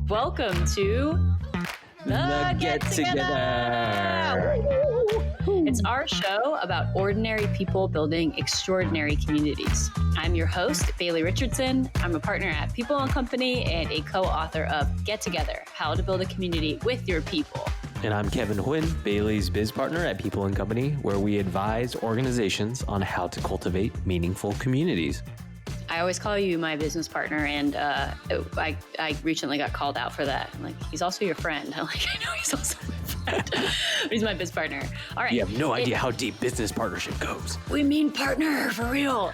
Welcome to the Get Together. It's our show about ordinary people building extraordinary communities. I'm your host, Bailey Richardson. I'm a partner at People & Company and a co-author of Get Together, How to Build a Community with Your People. And I'm Kevin Huynh, Bailey's biz partner at People & Company, where we advise organizations on how to cultivate meaningful communities. I always call you my business partner, and I recently got called out for that. I'm like, he's also your friend. I'm like, I know he's also my friend. He's my biz partner. All right. You have no idea how deep business partnership goes. We mean partner, for real.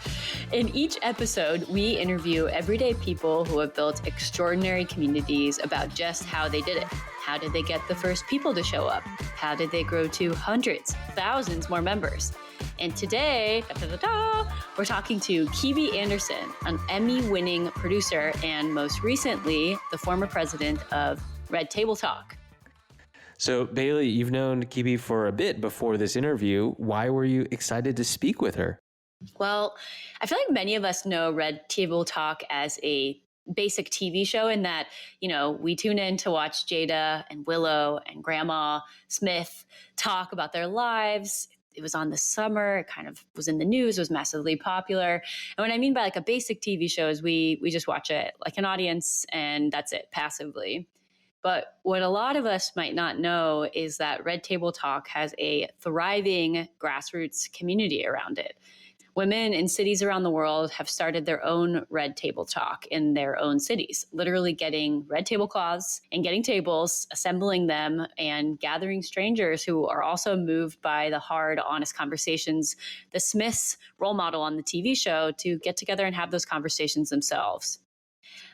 In each episode, we interview everyday people who have built extraordinary communities about just how they did it. How did they get the first people to show up? How did they grow to hundreds, thousands more members? And today, we're talking to Kibi Anderson, an Emmy-winning producer and most recently, the former president of Red Table Talk. So, Bailey, you've known Kibi for a bit before this interview. Why were you excited to speak with her? Well, I feel like many of us know Red Table Talk as a basic TV show in that, you know, we tune in to watch Jada and Willow and Grandma Smith talk about their lives. It was on this summer. It kind of was in the news. It was massively popular. And what I mean by like a basic TV show is we just watch it like an audience and that's it, passively. But what a lot of us might not know is that Red Table Talk has a thriving grassroots community around it. Women in cities around the world have started their own Red Table Talk in their own cities, literally getting red tablecloths and getting tables, assembling them, and gathering strangers who are also moved by the hard, honest conversations. The Smiths role model on the TV show to get together and have those conversations themselves.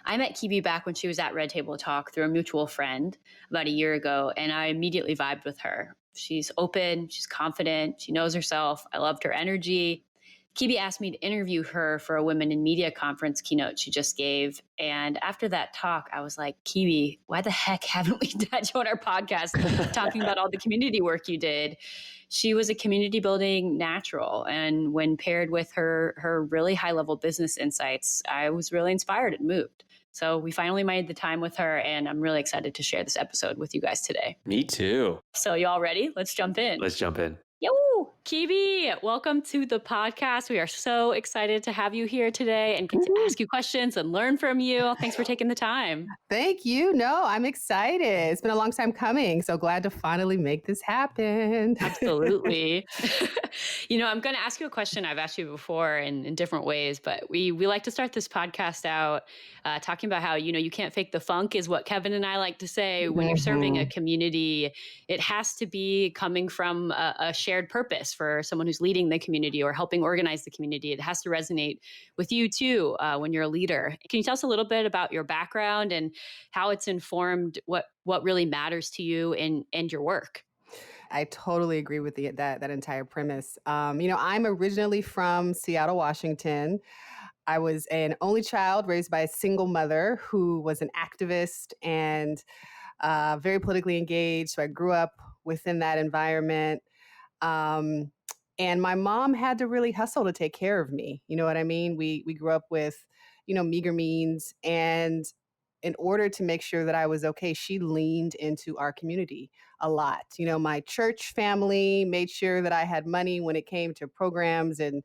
I met Kibi back when she was at Red Table Talk through a mutual friend about a year ago, and I immediately vibed with her. She's open, she's confident, she knows herself. I loved her energy. Kibi asked me to interview her for a Women in Media conference keynote she just gave. And after that talk, I was like, Kibi, why the heck haven't we had you on our podcast talking about all the community work you did? She was a community building natural. And when paired with her really high level business insights, I was really inspired and moved. So we finally made the time with her, and I'm really excited to share this episode with you guys today. Me too. So you all ready? Let's jump in. Let's jump in. Yo, Kibi, welcome to the podcast. We are so excited to have you here today and get to ask you questions and learn from you. Thanks for taking the time. Thank you. No, I'm excited. It's been a long time coming. So glad to finally make this happen. Absolutely. You know, I'm going to ask you a question I've asked you before in different ways, but we like to start this podcast out talking about how, you know, you can't fake the funk is what Kevin and I like to say. When you're serving a community, it has to be coming from a shared purpose for someone who's leading the community or helping organize the community. It has to resonate with you too when you're a leader. Can you tell us a little bit about your background and how it's informed what really matters to you and your work? I totally agree with that entire premise. You know, I'm originally from Seattle, Washington. I was an only child raised by a single mother who was an activist and very politically engaged. So I grew up within that environment. And my mom had to really hustle to take care of me. You know what I mean? We grew up with, you know, meager means. And in order to make sure that I was okay, she leaned into our community a lot. You know, my church family made sure that I had money when it came to programs and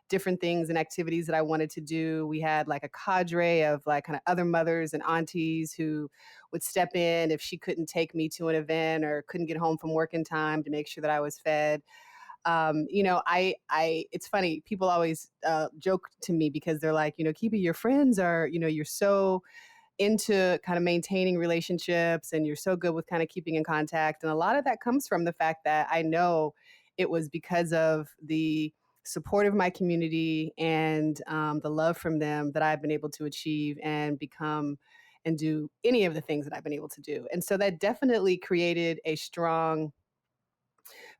different things and activities that I wanted to do. We had like a cadre of like kind of other mothers and aunties who would step in if she couldn't take me to an event or couldn't get home from work in time to make sure that I was fed. You know, it's funny. People always joke to me because they're like, you know, Kibi, your friends are, you know, you're so into kind of maintaining relationships and you're so good with kind of keeping in contact. And a lot of that comes from the fact that I know it was because of the support of my community and the love from them that I've been able to achieve and become and do any of the things that I've been able to do. And so that definitely created a strong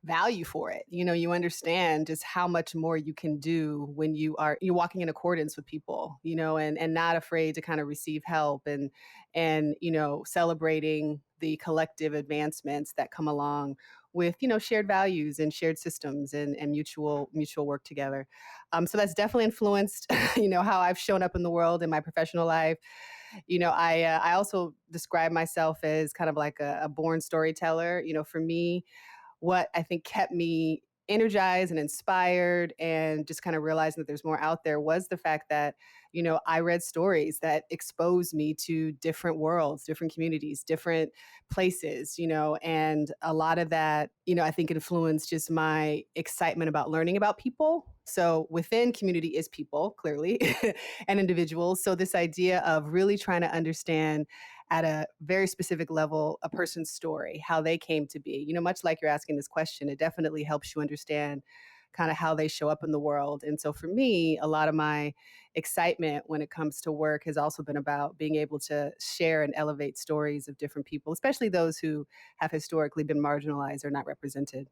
value for it. You know, you understand just how much more you can do when you're walking in accordance with people, you know, and not afraid to kind of receive help and, you know, celebrating the collective advancements that come along with, you know, shared values and shared systems and mutual work together. So that's definitely influenced, you know, how I've shown up in the world in my professional life. I also describe myself as kind of like a born storyteller. For me, what I think kept me energized and inspired and just kind of realizing that there's more out there was the fact that, I read stories that exposed me to different worlds, different communities, different places, and a lot of that, I think influenced just my excitement about learning about people. So within community is people, clearly, and individuals. So this idea of really trying to understand at a very specific level a person's story, how they came to be. Much like you're asking this question, it definitely helps you understand kind of how they show up in the world. And so for me, a lot of my excitement when it comes to work has also been about being able to share and elevate stories of different people, especially those who have historically been marginalized or not represented.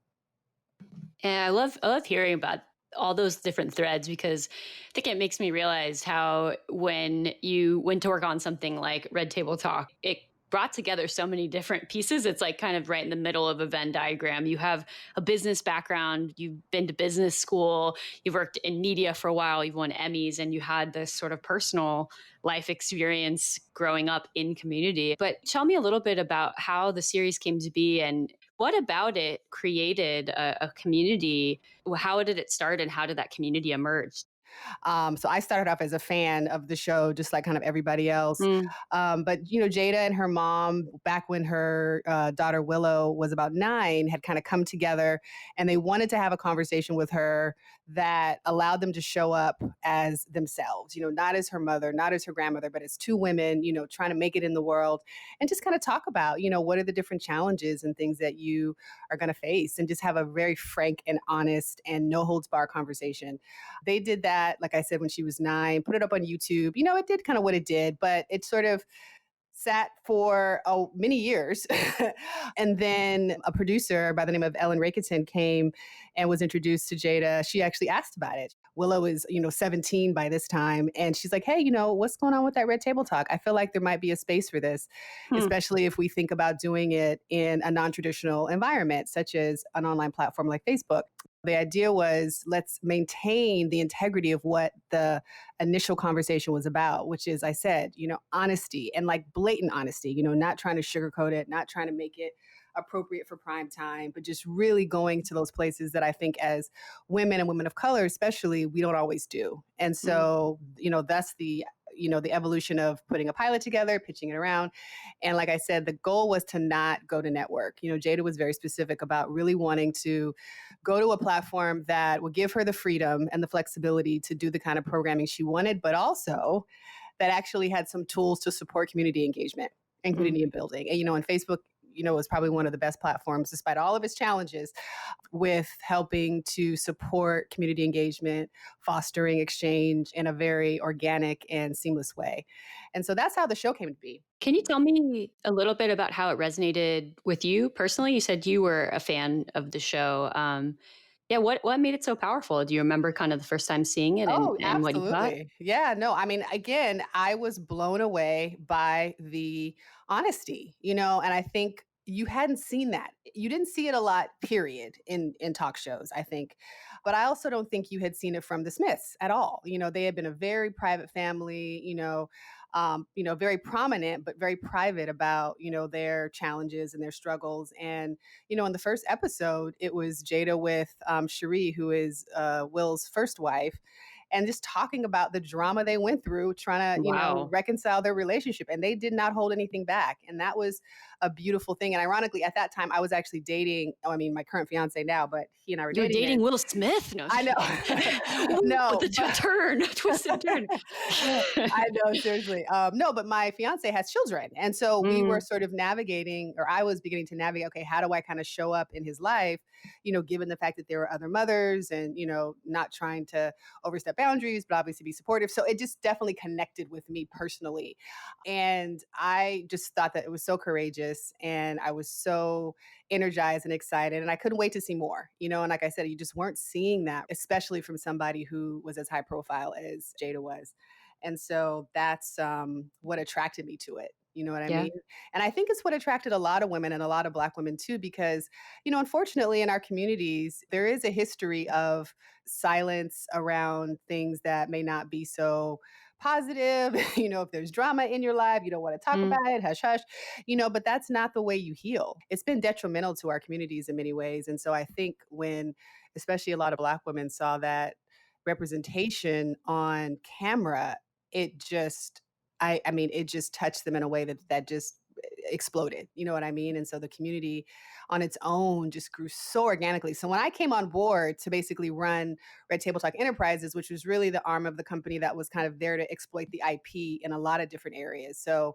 And I love hearing about all those different threads because I think it makes me realize how when you went to work on something like Red Table Talk, it brought together so many different pieces. It's like kind of right in the middle of a Venn diagram. You have a business background, you've been to business school, you've worked in media for a while, you've won Emmys, and you had this sort of personal life experience growing up in community. But tell me a little bit about how the series came to be and what about it created a community. How did it start and how did that community emerge? So I started off as a fan of the show, just like kind of everybody else. Mm, But Jada and her mom, back when her daughter Willow was about 9, had kind of come together, and they wanted to have a conversation with her that allowed them to show up as themselves. Not as her mother, not as her grandmother, but as two women. Trying to make it in the world, and just kind of talk about what are the different challenges and things that you are going to face, and just have a very frank and honest and no holds bar conversation. They did that, like I said, when she was 9, put it up on YouTube. It did kind of what it did, but it sort of sat for many years. And then a producer by the name of Ellen Rakitin came and was introduced to Jada. She actually asked about it. Willow is, 17 by this time. And she's like, hey, what's going on with that Red Table Talk? I feel like there might be a space for this, hmm, especially if we think about doing it in a non-traditional environment, such as an online platform like Facebook. The idea was let's maintain the integrity of what the initial conversation was about, which is, I said, honesty and like blatant honesty, not trying to sugarcoat it, not trying to make it appropriate for prime time, but just really going to those places that I think as women and women of color, especially, we don't always do. And hmm. so, that's the evolution of putting a pilot together, pitching it around. And like I said, the goal was to not go to network. Jada was very specific about really wanting to go to a platform that would give her the freedom and the flexibility to do the kind of programming she wanted, but also that actually had some tools to support community engagement and Mm. community building. And Facebook, was probably one of the best platforms, despite all of its challenges, with helping to support community engagement, fostering exchange in a very organic and seamless way. And so that's how the show came to be. Can you tell me a little bit about how it resonated with you personally? You said you were a fan of the show. Yeah, what made it so powerful? Do you remember kind of the first time seeing it and, Oh, and what you thought? absolutely. Yeah, no, I mean, again, I was blown away by the honesty, and I think you hadn't seen that. You didn't see it a lot, period, in talk shows, I think. But I also don't think you had seen it from the Smiths at all. They had been a very private family, very prominent, but very private about, their challenges and their struggles. And in the first episode, it was Jada with Cherie, who is Will's first wife, and just talking about the drama they went through trying to, Wow. reconcile their relationship. And they did not hold anything back. And that was a beautiful thing. And ironically, at that time, I was actually dating, I mean, my current fiance now, but he and I were You were dating dating then. Will Smith? No, I just kidding. know. Ooh, No, the but turn, twisted turn. I know, seriously. No, but my fiance has children. And so we were Mm, sort of navigating, or I was beginning to navigate, okay, how do I kind of show up in his life, given the fact that there were other mothers and, not trying to overstep boundaries, but obviously be supportive. So it just definitely connected with me personally. And I just thought that it was so courageous and I was so energized and excited. And I couldn't wait to see more, and like I said, you just weren't seeing that, especially from somebody who was as high profile as Jada was. And so that's what attracted me to it. You know what I yeah. mean? And I think it's what attracted a lot of women and a lot of Black women too, because, unfortunately in our communities, there is a history of silence around things that may not be so positive. If there's drama in your life, you don't want to talk Mm. about it, hush, hush, but that's not the way you heal. It's been detrimental to our communities in many ways. And so I think when, especially a lot of Black women saw that representation on camera, it just, I mean, it just touched them in a way that just exploded. You know what I mean? And so the community on its own just grew so organically. So when I came on board to basically run Red Table Talk Enterprises, which was really the arm of the company that was kind of there to exploit the IP in a lot of different areas. So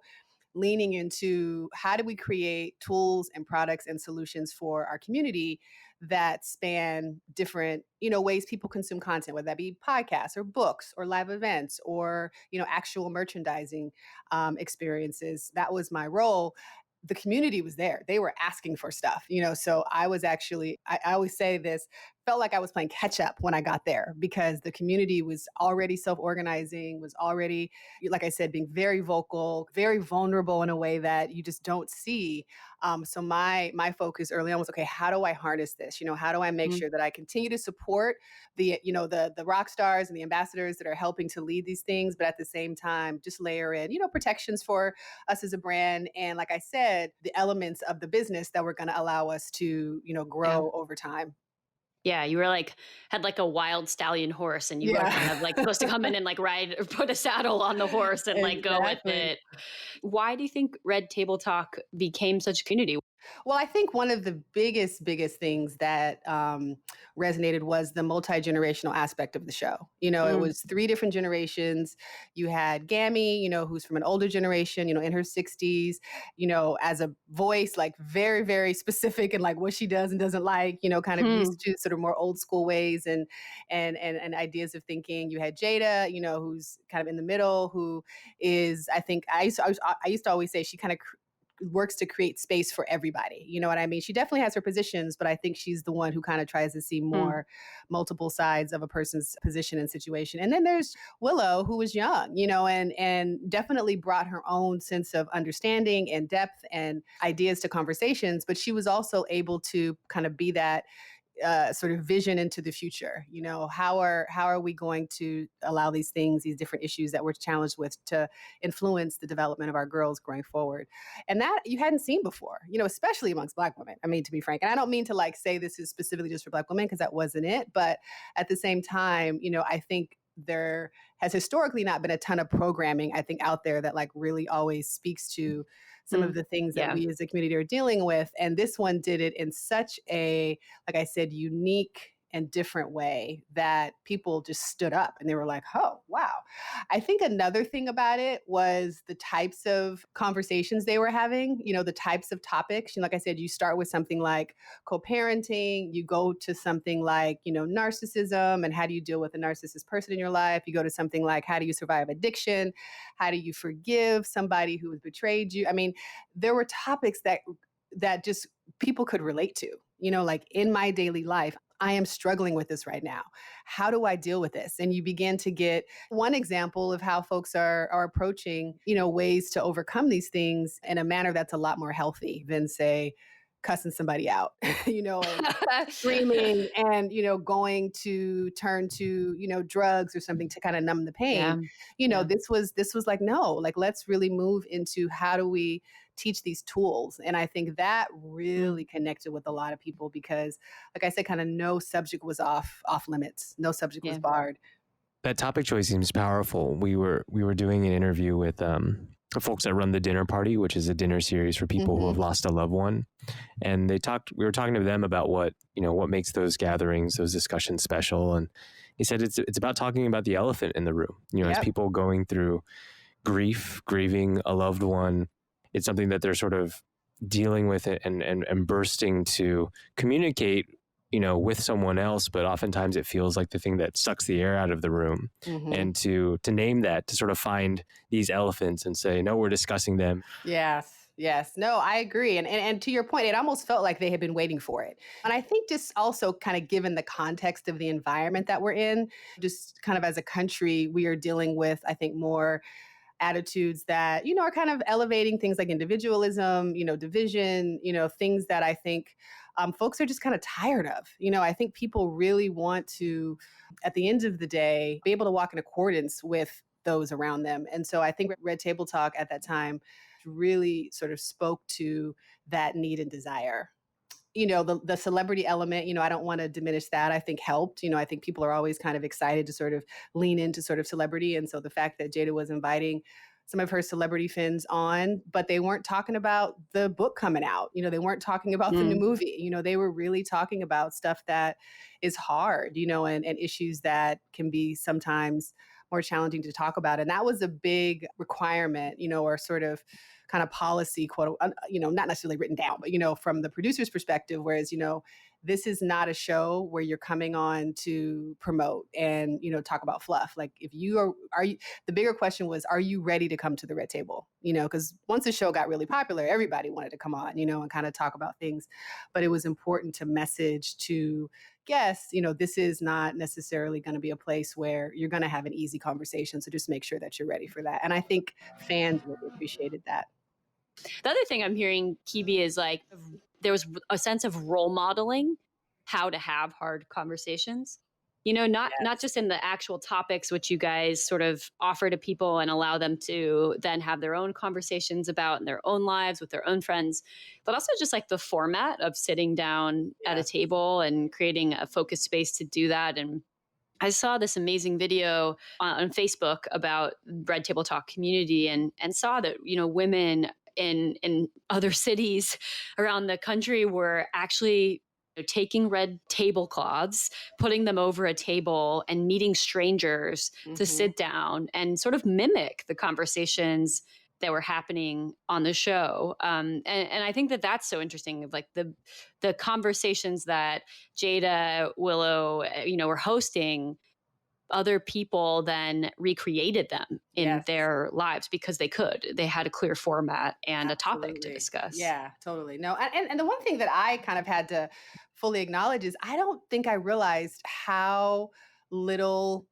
leaning into how do we create tools and products and solutions for our community that span different ways people consume content, whether that be podcasts or books or live events or actual merchandising experiences. That was my role. The community was there. They were asking for stuff, so I was actually, I always say this, felt like I was playing catch up when I got there because the community was already self-organizing, was already, like I said, being very vocal, very vulnerable in a way that you just don't see. So my focus early on was, okay, how do I harness this? How do I make sure that I continue to support the rock stars and the ambassadors that are helping to lead these things, but at the same time, just layer in, protections for us as a brand. And like I said, the elements of the business that were going to allow us to, grow over time. Yeah, you were had a wild stallion horse and you were kind of supposed to come in and ride or put a saddle on the horse and go with Exactly. it. Why do you think Red Table Talk became such a community? Well, I think one of the biggest things that resonated was the multi-generational aspect of the show. It Mm. was three different generations. You had Gammy, who's from an older generation, in her 60s, as a voice, very, very specific and what she does and doesn't like, kind of Hmm. used to sort of more old school ways and ideas of thinking. You had Jada, who's kind of in the middle, who is, I think, I used to always say she kind of works to create space for everybody. You know what I mean? She definitely has her positions, but I think she's the one who kind of tries to see Hmm. more multiple sides of a person's position and situation. And then there's Willow, who was young, and definitely brought her own sense of understanding and depth and ideas to conversations, but she was also able to kind of be that sort of vision into the future. How are we going to allow these things, these different issues that we're challenged with, to influence the development of our girls going forward? And that you hadn't seen before, especially amongst Black women. I mean, to be frank, and I don't mean to say this is specifically just for Black women, because that wasn't it. But at the same time, I think there has historically not been a ton of programming, I think, out there that really always speaks to some of the things that Yeah. we as a community are dealing with. And this one did it in such a, like I said, unique and different way that people just stood up and they were like, oh, wow. I think another thing about it was the types of conversations they were having, the types of topics. Like I said, you start with something like co-parenting, you go to something like, narcissism and how do you deal with a narcissist person in your life? You go to something like, how do you survive addiction? How do you forgive somebody who has betrayed you? I mean, there were topics that just people could relate to, in my daily life. I am struggling with this right now. How do I deal with this? And you begin to get one example of how folks are approaching, ways to overcome these things in a manner that's a lot more healthy than, say, cussing somebody out, and screaming and, going to turn to, drugs or something to kind of numb the Yeah. pain. Yeah. This was no, let's really move into how do we teach these tools. And I think that really connected with a lot of people because, like I said, kind of no subject was off limits. No subject was Yeah. barred. That topic choice seems powerful. We were doing an interview with folks that run the Dinner Party, which is a dinner series for people who have lost a loved one. And we were talking to them about what makes those gatherings, those discussions special. And he said it's about talking about the elephant in the room. As people going through grief, grieving a loved one, it's something that they're sort of dealing with it and bursting to communicate, with someone else, but oftentimes it feels like the thing that sucks the air out of the room. And to name that, to sort of find these elephants and say, no, we're discussing them. Yes. No, I agree. And to your point, it almost felt like they had been waiting for it. And I think just also kind of given the context of the environment that we're in, just kind of as a country, we are dealing with, I think, more attitudes that, are kind of elevating things like individualism, division, things that I think folks are just kind of tired of. I think people really want to, at the end of the day, be able to walk in accordance with those around them. And so I think Red Table Talk at that time really sort of spoke to that need and desire. The celebrity element, I don't want to diminish that. I think helped. I think people are always kind of excited to sort of lean into sort of celebrity. And so the fact that Jada was inviting some of her celebrity friends on, but they weren't talking about the book coming out. They weren't talking about the new movie. They were really talking about stuff that is hard, and issues that can be sometimes more challenging to talk about. And that was a big requirement, or sort of kind of policy, quote, not necessarily written down, but, from the producer's perspective, whereas, this is not a show where you're coming on to promote and, talk about fluff. Like if you are you, the bigger question was, are you ready to come to the red table? Because once the show got really popular, everybody wanted to come on, and kind of talk about things. But it was important to message to guests, this is not necessarily going to be a place where you're going to have an easy conversation. So just make sure that you're ready for that. And I think fans really appreciated that. The other thing I'm hearing, Kibi, is like there was a sense of role modeling how to have hard conversations. Not just in the actual topics, which you guys sort of offer to people and allow them to then have their own conversations about in their own lives with their own friends, but also just like the format of sitting down at a table and creating a focused space to do that. And I saw this amazing video on Facebook about Red Table Talk community and saw that, women in other cities around the country were actually taking red tablecloths, putting them over a table and meeting strangers to sit down and sort of mimic the conversations that were happening on the show. And I think that that's so interesting, of like the conversations that Jada, Willow, were hosting. Other people then recreated them in their lives because they had a clear format and a topic to discuss. Yeah, totally. No. And the one thing that I kind of had to fully acknowledge is I don't think I realized how little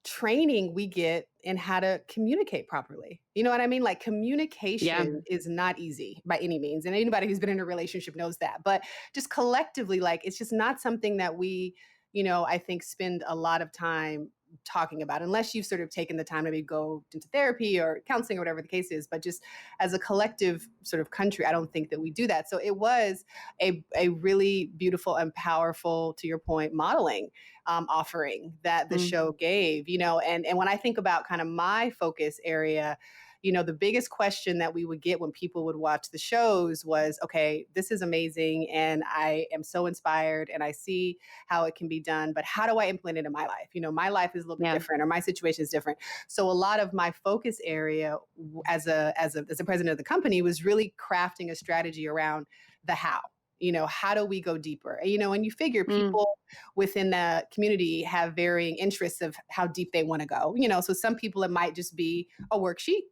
training we get in how to communicate properly. You know what I mean? Like communication is not easy by any means. And anybody who's been in a relationship knows that. But just collectively, like it's just not something that we I think spend a lot of time talking about, unless you've sort of taken the time to maybe go into therapy or counseling or whatever the case is. But just as a collective sort of country, I don't think that we do that. So it was a really beautiful and powerful, to your point, modeling offering that the show gave, and when I think about kind of my focus area, the biggest question that we would get when people would watch the shows was, okay, this is amazing. And I am so inspired and I see how it can be done, but how do I implement it in my life? My life is a little bit different, or my situation is different. So a lot of my focus area as a president of the company was really crafting a strategy around the how. How do we go deeper? And you figure people within the community have varying interests of how deep they want to go. So some people, it might just be a worksheet.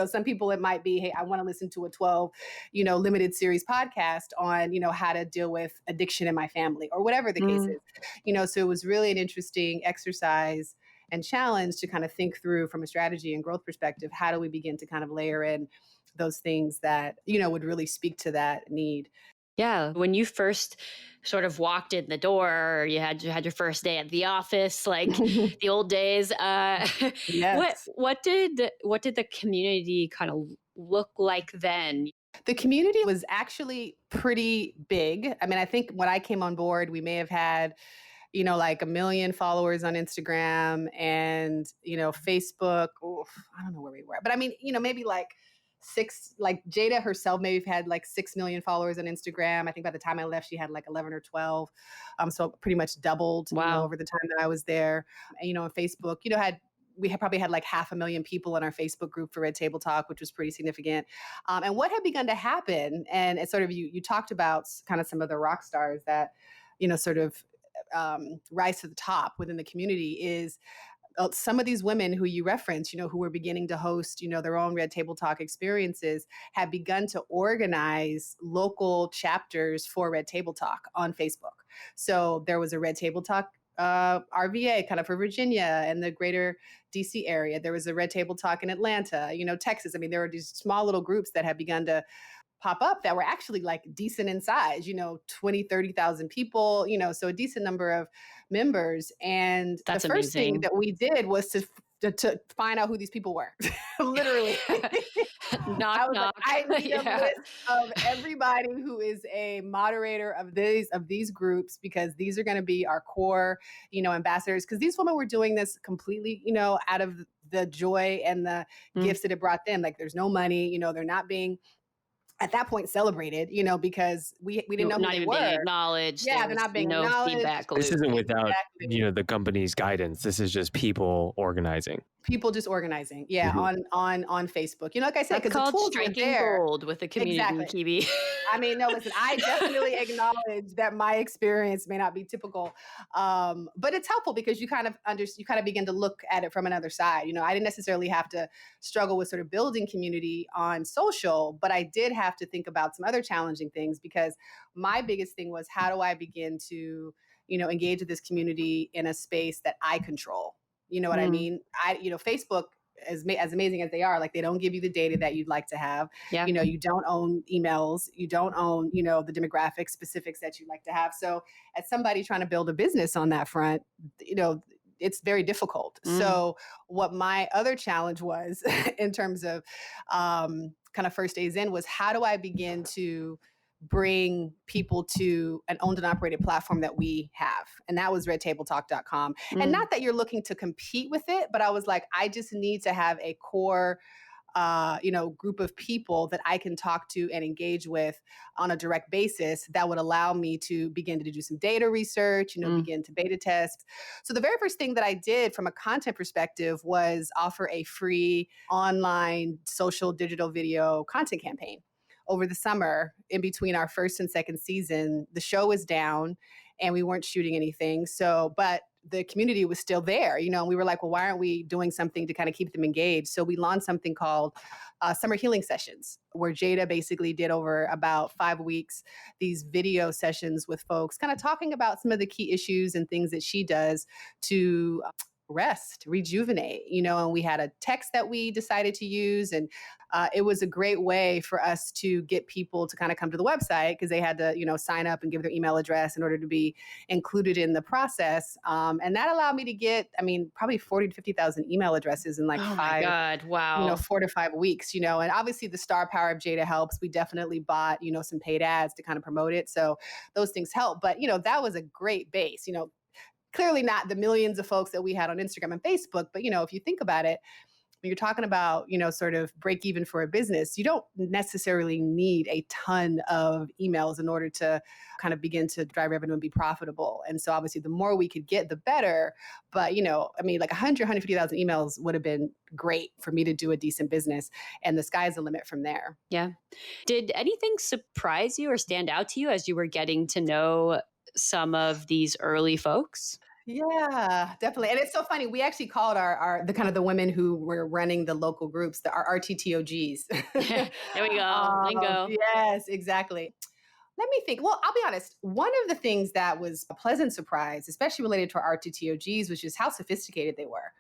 Some people it might be, hey, I want to listen to a 12, limited series podcast on, how to deal with addiction in my family or whatever the case is. So it was really an interesting exercise and challenge to kind of think through from a strategy and growth perspective, how do we begin to kind of layer in those things that, would really speak to that need. Yeah. When you first sort of walked in the door, or you had your first day at the office, like the old days, what did the community kind of look like then? The community was actually pretty big. I mean, I think when I came on board, we may have had, like 1 million followers on Instagram and, Facebook. I don't know where we were, but I mean, maybe like Jada herself maybe had like 6 million followers on Instagram. I think by the time I left, she had like 11 or 12. So pretty much doubled over the time that I was there. And, on Facebook, we probably had like 500,000 people in our Facebook group for Red Table Talk, which was pretty significant. And what had begun to happen, and it's sort of, you talked about kind of some of the rock stars that, sort of rise to the top within the community, is some of these women who you referenced, who were beginning to host, their own Red Table Talk experiences, have begun to organize local chapters for Red Table Talk on Facebook. So there was a Red Table Talk RVA kind of for Virginia and the greater DC area. There was a Red Table Talk in Atlanta, Texas. I mean, there were these small little groups that had begun to pop up that were actually like decent in size, 20, 30,000 people, so a decent number of members. And That's the first amazing. thing that we did was to to find out who these people were. Literally. Knock, I was knock. like, I need a Yeah. list of everybody who is a moderator of these groups, because these are going to be our core, ambassadors. Because these women were doing this completely, out of the joy and the gifts that it brought them. Like, there's no money, they're not being at that point celebrated, because we didn't know who Not they even being were. acknowledged. Yeah, There they're was not being no acknowledged. feedback loop. This isn't without, Exactly. the company's guidance. This is just people organizing. People just organizing, on Facebook. Like I said, That's because the called tools were striking there. gold with the community, Exactly. Kibi. I mean, no, listen, I definitely acknowledge that my experience may not be typical, but it's helpful because you kind of begin to look at it from another side. I didn't necessarily have to struggle with sort of building community on social, but I did have to think about some other challenging things, because my biggest thing was, how do I begin to, engage with this community in a space that I control? You know what I mean? Facebook, as amazing as they are, like, they don't give you the data that you'd like to have. Yeah. You don't own emails. You don't own, the demographic specifics that you'd like to have. So as somebody trying to build a business on that front, it's very difficult. So what my other challenge was in terms of kind of first days in was, how do I begin to bring people to an owned and operated platform that we have? And that was redtabletalk.com. And not that you're looking to compete with it, but I was like, I just need to have a core group of people that I can talk to and engage with on a direct basis that would allow me to begin to do some data research, begin to beta test. So the very first thing that I did from a content perspective was offer a free online social digital video content campaign. Over the summer, in between our first and second season, the show was down and we weren't shooting anything. But the community was still there, and we were like, well, why aren't we doing something to kind of keep them engaged? So we launched something called Summer Healing Sessions, where Jada basically did, over about 5 weeks, these video sessions with folks, kind of talking about some of the key issues and things that she does to rest, rejuvenate, and we had a text that we decided to use. And it was a great way for us to get people to kind of come to the website, because they had to, sign up and give their email address in order to be included in the process. And that allowed me to get, probably 40 to 50,000 email addresses in like my God. Wow. 4 to 5 weeks, and obviously the star power of Jada helps. We definitely bought, some paid ads to kind of promote it. So those things help. But, that was a great base, clearly not the millions of folks that we had on Instagram and Facebook. But, if you think about it, when you're talking about, sort of break even for a business, you don't necessarily need a ton of emails in order to kind of begin to drive revenue and be profitable. And so obviously the more we could get, the better. But, like 150,000 emails would have been great for me to do a decent business. And the sky's the limit from there. Yeah. Did anything surprise you or stand out to you as you were getting to know some of these early folks? Yeah, definitely. And it's so funny. We actually called the women who were running the local groups, our RTTOGs. There we go. Lingo. Yes, exactly. Let me think. Well, I'll be honest. One of the things that was a pleasant surprise, especially related to our RTTOGs, was just how sophisticated they were.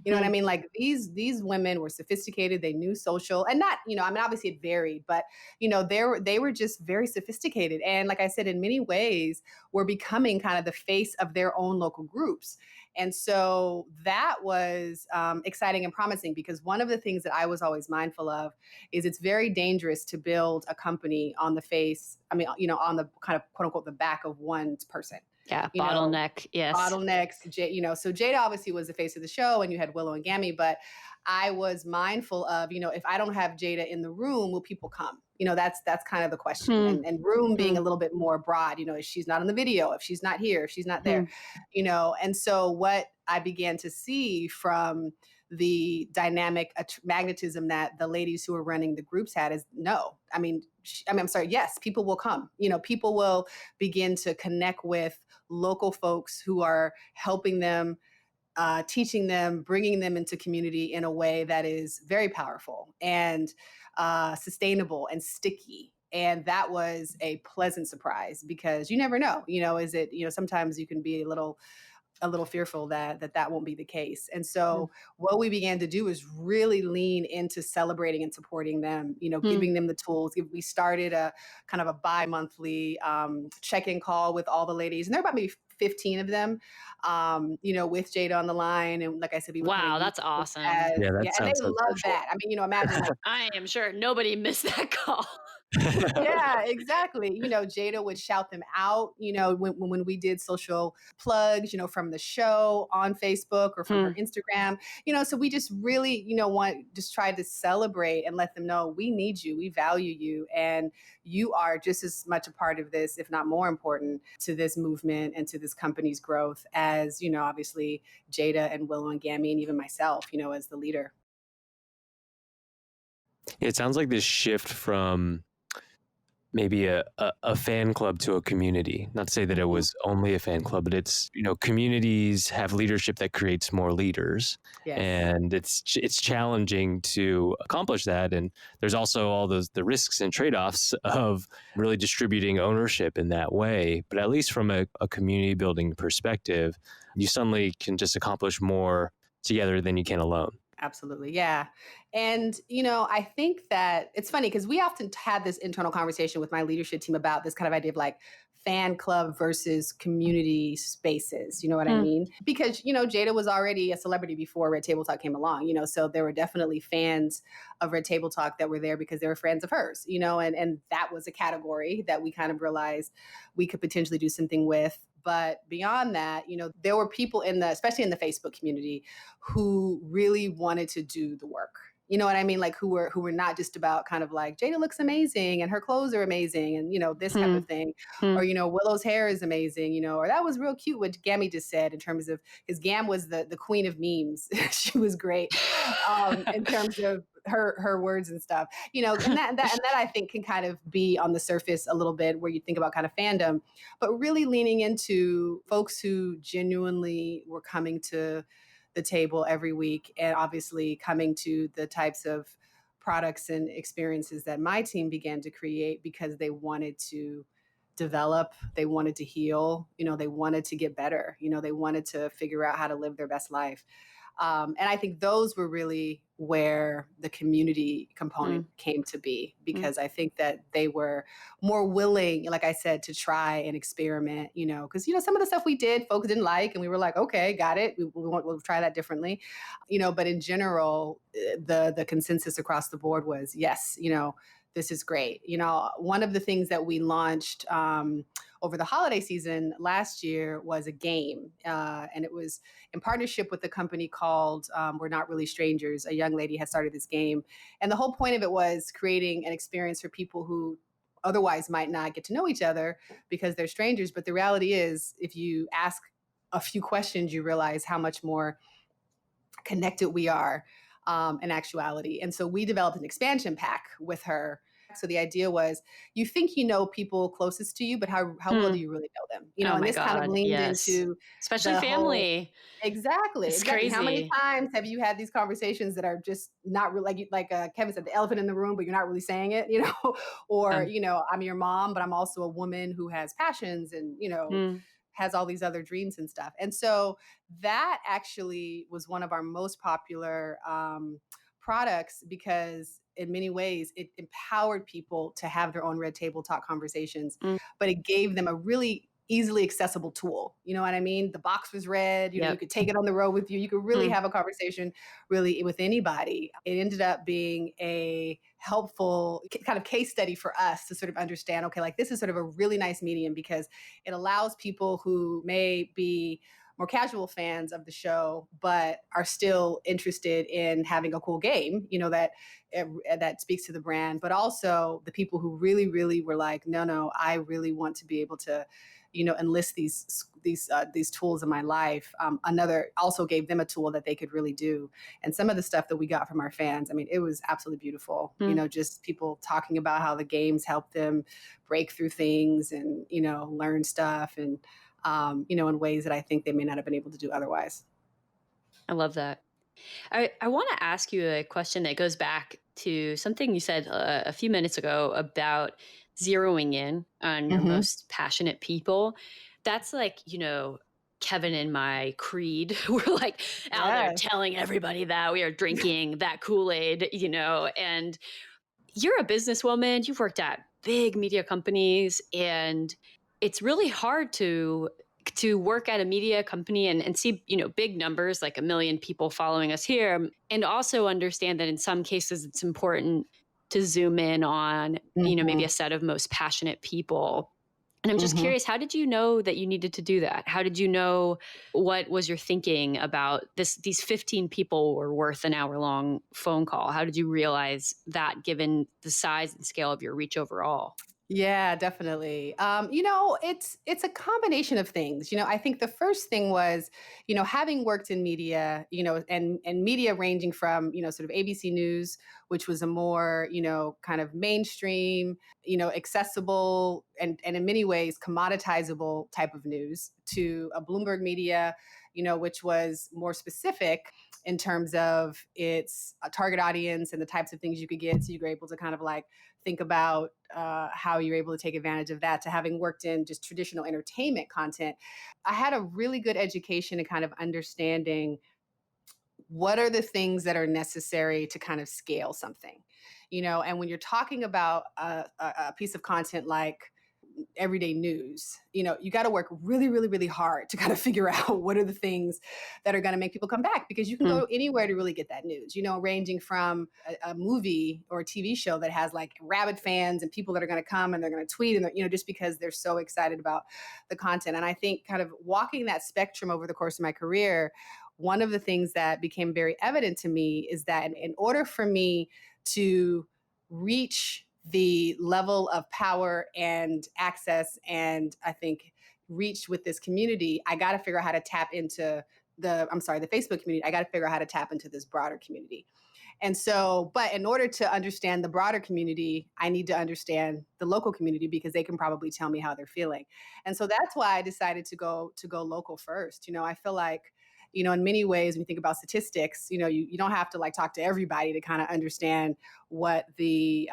You know what I mean? Like, these women were sophisticated. They knew social, and not, obviously it varied, but, they were just very sophisticated. And like I said, in many ways, were becoming kind of the face of their own local groups. And so that was exciting and promising, because one of the things that I was always mindful of is it's very dangerous to build a company on the face, on the kind of quote unquote, the back of one person. Yeah, bottleneck. Yes. Bottlenecks. So Jada obviously was the face of the show, and you had Willow and Gammy, but I was mindful of, if I don't have Jada in the room, will people come? That's kind of the question. And room being a little bit more broad, if she's not on the video, if she's not here, if she's not there, and so what I began to see from the dynamic magnetism that the ladies who are running the groups had is yes, people will come. People will begin to connect with local folks who are helping them, teaching them, bringing them into community in a way that is very powerful and sustainable and sticky. And that was a pleasant surprise, because you never know, is it, sometimes you can be a little fearful that won't be the case. And so what we began to do is really lean into celebrating and supporting them, giving them the tools. We started a kind of a bi-monthly check-in call with all the ladies, and there were about maybe 15 of them, with Jada on the line. And like I said, we would kind Wow, of use that's awesome. as, Yeah, that and they sounds so love special. that. I mean, imagine like, I am sure nobody missed that call. yeah, exactly. Jada would shout them out, when we did social plugs, from the show on Facebook or from her Instagram, so we just really, just try to celebrate and let them know we need you, we value you, and you are just as much a part of this, if not more important to this movement and to this company's growth as, obviously Jada and Willow and Gammy and even myself, as the leader. It sounds like this shift from maybe a fan club to a community. Not to say that it was only a fan club, but it's, communities have leadership that creates more leaders. Yes. And it's challenging to accomplish that. And there's also all the risks and trade-offs of really distributing ownership in that way. But at least from a community building perspective, you suddenly can just accomplish more together than you can alone. Absolutely. Yeah. And, I think that it's funny because we often had this internal conversation with my leadership team about this kind of idea of like fan club versus community spaces. You know what I mean? Because, Jada was already a celebrity before Red Table Talk came along, so there were definitely fans of Red Table Talk that were there because they were friends of hers, and that was a category that we kind of realized we could potentially do something with. But beyond that, there were people especially in the Facebook community, who really wanted to do the work. You know what I mean? Like who were not just about kind of like Jada looks amazing and her clothes are amazing and this type of thing, or Willow's hair is amazing, or that was real cute what Gammy just said in terms of because Gam was the queen of memes. She was great in terms of her words and stuff, and that I think can kind of be on the surface a little bit where you think about kind of fandom, but really leaning into folks who genuinely were coming to the table every week and obviously coming to the types of products and experiences that my team began to create because they wanted to develop, they wanted to heal, they wanted to get better, they wanted to figure out how to live their best life. And I think those were really where the community component came to be, because I think that they were more willing, like I said, to try and experiment, because, some of the stuff we did, folks didn't like, and we were like, okay, got it. We'll try that differently, but in general, the consensus across the board was, yes, this is great. One of the things that we launched over the holiday season last year was a game. And it was in partnership with a company called We're Not Really Strangers. A young lady had started this game. And the whole point of it was creating an experience for people who otherwise might not get to know each other because they're strangers. But the reality is, if you ask a few questions, you realize how much more connected we are in actuality. And so we developed an expansion pack with her. So the idea was, you think you know people closest to you, but how well do you really know them? And this kind of leaned into especially family. Exactly. It's exactly. crazy. How many times have you had these conversations that are just not really like Kevin said, the elephant in the room, but you're not really saying it, or, I'm your mom, but I'm also a woman who has passions and, has all these other dreams and stuff. And so that actually was one of our most popular products because in many ways it empowered people to have their own Red Table Talk conversations, but it gave them a really easily accessible tool. You know what I mean? The box was red, you could take it on the road with you. You could really have a conversation really with anybody. It ended up being a helpful kind of case study for us to sort of understand, okay, like this is sort of a really nice medium because it allows people who may be more casual fans of the show, but are still interested in having a cool game, that speaks to the brand, but also the people who really, really were like, no, I really want to be able to, enlist these tools in my life. Another also gave them a tool that they could really do. And some of the stuff that we got from our fans, I mean, it was absolutely beautiful. Just people talking about how the games help them break through things and, learn stuff and, in ways that I think they may not have been able to do otherwise. I love that. I want to ask you a question that goes back to something you said a few minutes ago about zeroing in on your most passionate people. That's like, Kevin and my creed. We're like out there telling everybody that we are drinking that Kool-Aid, and you're a businesswoman. You've worked at big media companies, and it's really hard to to work at a media company and see, big numbers, like 1 million people following us here, and also understand that in some cases it's important to zoom in on, maybe a set of most passionate people. And I'm just curious, how did you know that you needed to do that? How did you know, what was your thinking about these 15 people were worth an hour-long phone call? How did you realize that, given the size and scale of your reach overall? Yeah, definitely. It's a combination of things. I think the first thing was, having worked in media, and media ranging from, sort of ABC News, which was a more, kind of mainstream, accessible and in many ways commoditizable type of news, to a Bloomberg Media, which was more specific in terms of its target audience and the types of things you could get. So you were able to kind of like think about how you're able to take advantage of that, to having worked in just traditional entertainment content. I had a really good education in kind of understanding what are the things that are necessary to kind of scale something, and when you're talking about a piece of content like everyday news, you got to work really, really, really hard to kind of figure out what are the things that are going to make people come back, because you can go anywhere to really get that news, ranging from a movie or a TV show that has like rabid fans and people that are going to come and they're going to tweet, and just because they're so excited about the content. And I think kind of walking that spectrum over the course of my career, one of the things that became very evident to me is that in order for me to reach the level of power and access and, I think, reach with this community, I got to figure out how to tap into the Facebook community. I got to figure out how to tap into this broader community. And so, but in order to understand the broader community, I need to understand the local community, because they can probably tell me how they're feeling. And so that's why I decided to go local first. I feel like, in many ways, when you think about statistics, you don't have to like talk to everybody to kind of understand what the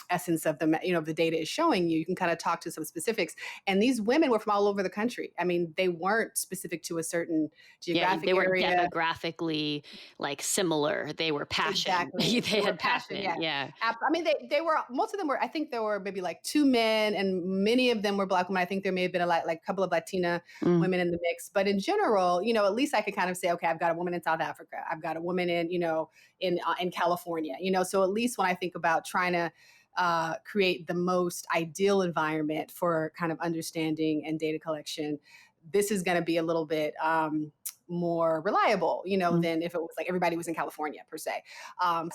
essence of the data is showing you. You can kind of talk to some specifics. And these women were from all over the country. I mean, they weren't specific to a certain geographic area. They were demographically like similar. They were passionate. Exactly. They had passion. Yeah. I mean, they were, most of them were, I think there were maybe like 2 men, and many of them were Black women. I think there may have been a couple of Latina women in the mix. But in general, at least I could kind of say, okay, I've got a woman in South Africa. I've got a woman in, in California, so at least when I think about trying to create the most ideal environment for kind of understanding and data collection, this is going to be a little bit more reliable, than if it was like everybody was in California per se.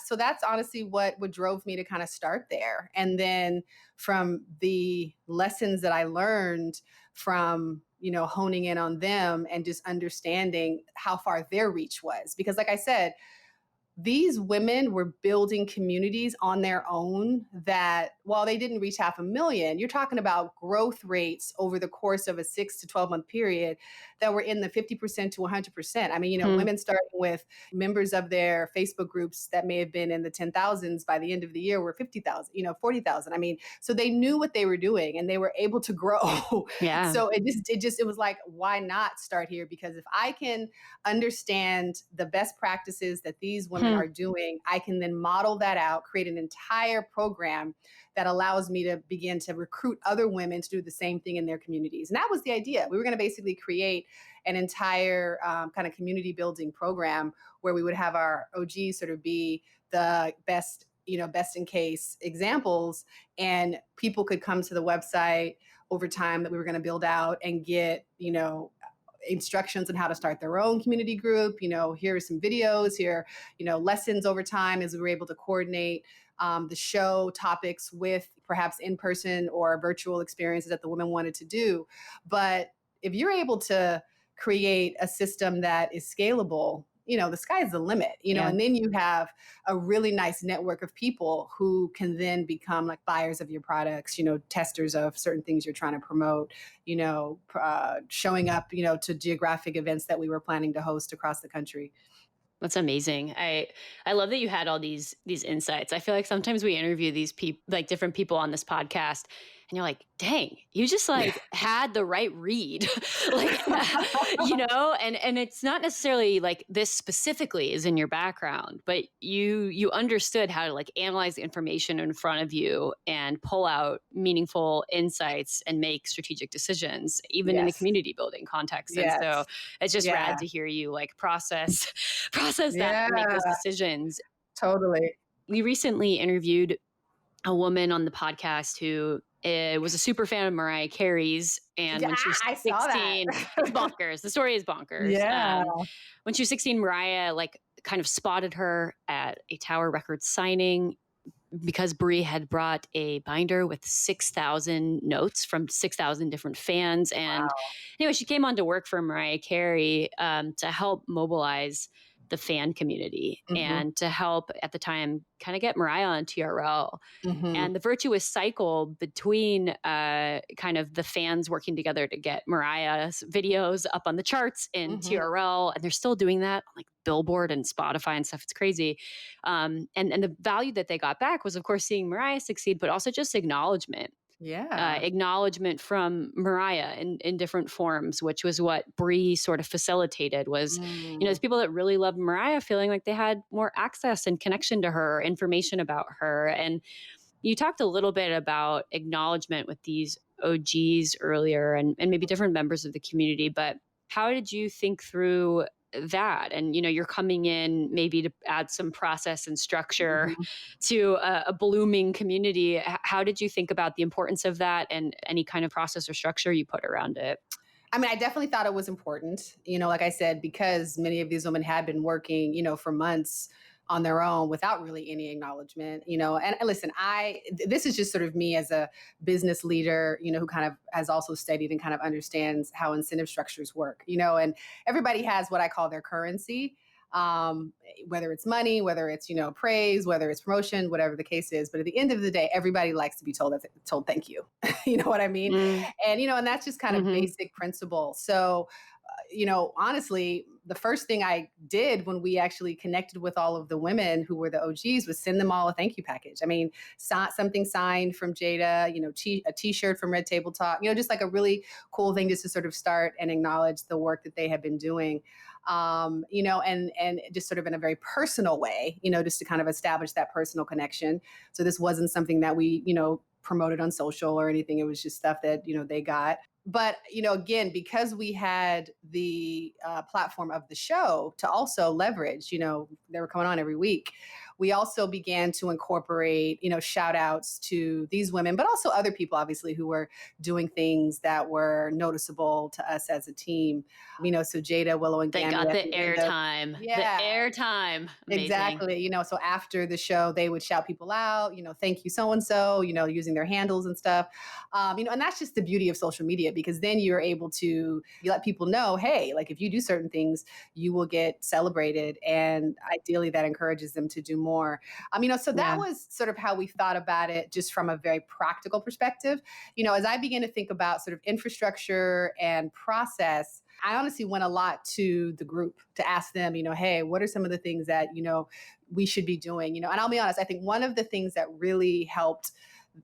So that's honestly what drove me to kind of start there. And then from the lessons that I learned from, honing in on them and just understanding how far their reach was. Because like I said, these women were building communities on their own that, while they didn't reach 500,000, you're talking about growth rates over the course of a 6 to 12 month period that were in the 50% to 100%. I mean, women starting with members of their Facebook groups that may have been in the 10,000s by the end of the year were 50,000, 40,000. I mean, so they knew what they were doing and they were able to grow. Yeah. So it was like, why not start here? Because if I can understand the best practices that these women are doing, I can then model that out, create an entire program that allows me to begin to recruit other women to do the same thing in their communities. And that was the idea. We were going to basically create an entire kind of community building program where we would have our OGs sort of be the best in case examples, and people could come to the website over time that we were going to build out and get, instructions on how to start their own community group. Here are some videos, here, lessons over time as we were able to coordinate the show topics with perhaps in-person or virtual experiences that the women wanted to do. But if you're able to create a system that is scalable, the sky's the limit, and then you have a really nice network of people who can then become like buyers of your products, testers of certain things you're trying to promote, showing up, to geographic events that we were planning to host across the country. That's amazing. I love that you had all these insights. I feel like sometimes we interview these people, like different people on this podcast, and you're like, dang, you just like had the right read. Like, and it's not necessarily like this specifically is in your background, but you understood how to like analyze the information in front of you and pull out meaningful insights and make strategic decisions, even in a Yes. community building context. And Yes. so it's just Yeah. rad to hear you like process that Yeah. and make those decisions. Totally. We recently interviewed a woman on the podcast who was a super fan of Mariah Carey's. And Yeah, when she was I saw that. 16, it's bonkers. The story is bonkers. Yeah. When she was 16, Mariah like kind of spotted her at a Tower Records signing because Brie had brought a binder with 6,000 notes from 6,000 different fans. And anyway, she came on to work for Mariah Carey to help mobilize the fan community and to help at the time kind of get Mariah on TRL. And the virtuous cycle between kind of the fans working together to get Mariah's videos up on the charts in TRL, and they're still doing that on like Billboard and Spotify and stuff. It's crazy. And the value that they got back was, of course, seeing Mariah succeed, but also just acknowledgement. Acknowledgement from Mariah in different forms, which was what Brie sort of facilitated was, there's people that really loved Mariah feeling like they had more access and connection to her, information about her. And you talked a little bit about acknowledgement with these OGs earlier and maybe different members of the community, but how did you think through that? And, you're coming in maybe to add some process and structure to a blooming community. How did you think about the importance of that and any kind of process or structure you put around it? I mean, I definitely thought it was important, like I said, because many of these women had been working, for months on their own without really any acknowledgement, and listen, this is just sort of me as a business leader, who kind of has also studied and kind of understands how incentive structures work, and everybody has what I call their currency, whether it's money, whether it's, praise, whether it's promotion, whatever the case is. But at the end of the day, everybody likes to be told thank you. You know what I mean? And, and that's just kind of basic principle. So, honestly, the first thing I did when we actually connected with all of the women who were the OGs was send them all a thank you package. I mean, something signed from Jada, a t-shirt from Red Table Talk, just like a really cool thing just to sort of start and acknowledge the work that they have been doing. And just sort of in a very personal way, just to kind of establish that personal connection. So this wasn't something that we, promoted on social or anything. It was just stuff that, they got. But, again, because we had the platform of the show to also leverage, they were coming on every week. We also began to incorporate, shout outs to these women, but also other people, obviously, who were doing things that were noticeable to us as a team. So Jada, Willow, and they got the airtime. The airtime. Exactly. So after the show, they would shout people out, thank you, so-and-so, using their handles and stuff. And that's just the beauty of social media, because then you're able to let people know, hey, like if you do certain things, you will get celebrated. And ideally that encourages them to do more. So that was sort of how we thought about it, just from a very practical perspective. As I began to think about sort of infrastructure and process, I honestly went a lot to the group to ask them, hey, what are some of the things that, we should be doing? And I'll be honest, I think one of the things that really helped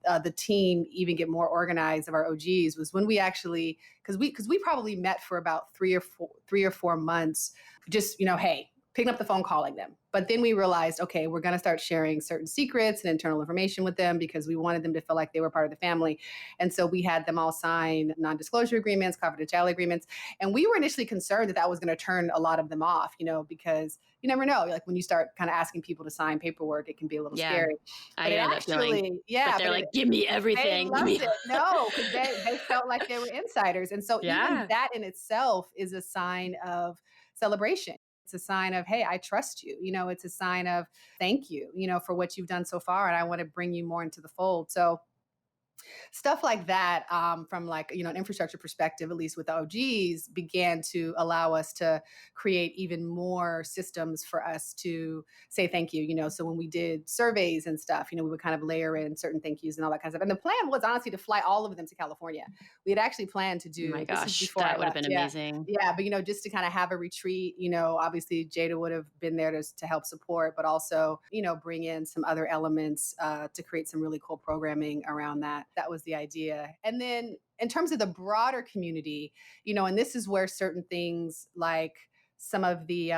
the team even get more organized of our OGs was when we actually, because we probably met for about 3 or 4 months, just, hey, picking up the phone, calling them. But then we realized, okay, we're going to start sharing certain secrets and internal information with them because we wanted them to feel like they were part of the family. And so we had them all sign non-disclosure agreements, confidentiality agreements. And we were initially concerned that was going to turn a lot of them off, because you never know. Like when you start kind of asking people to sign paperwork, it can be a little scary. I know that feeling. But they're like, give me everything. They loved it. No, because they felt like they were insiders. And so even that in itself is a sign of celebration. It's a sign of, hey, I trust you. It's a sign of thank you, for what you've done so far. And I want to bring you more into the fold. So stuff like that, from like, an infrastructure perspective, at least with the OGs, began to allow us to create even more systems for us to say thank you. So when we did surveys and stuff, we would kind of layer in certain thank yous and all that kind of stuff. And the plan was honestly to fly all of them to California. We had actually planned to do. Oh my gosh, that would have been amazing. Yeah, but just to kind of have a retreat. Obviously Jada would have been there to help support, but also bring in some other elements to create some really cool programming around that. that was the idea. And then in terms of the broader community, and this is where certain things like some of the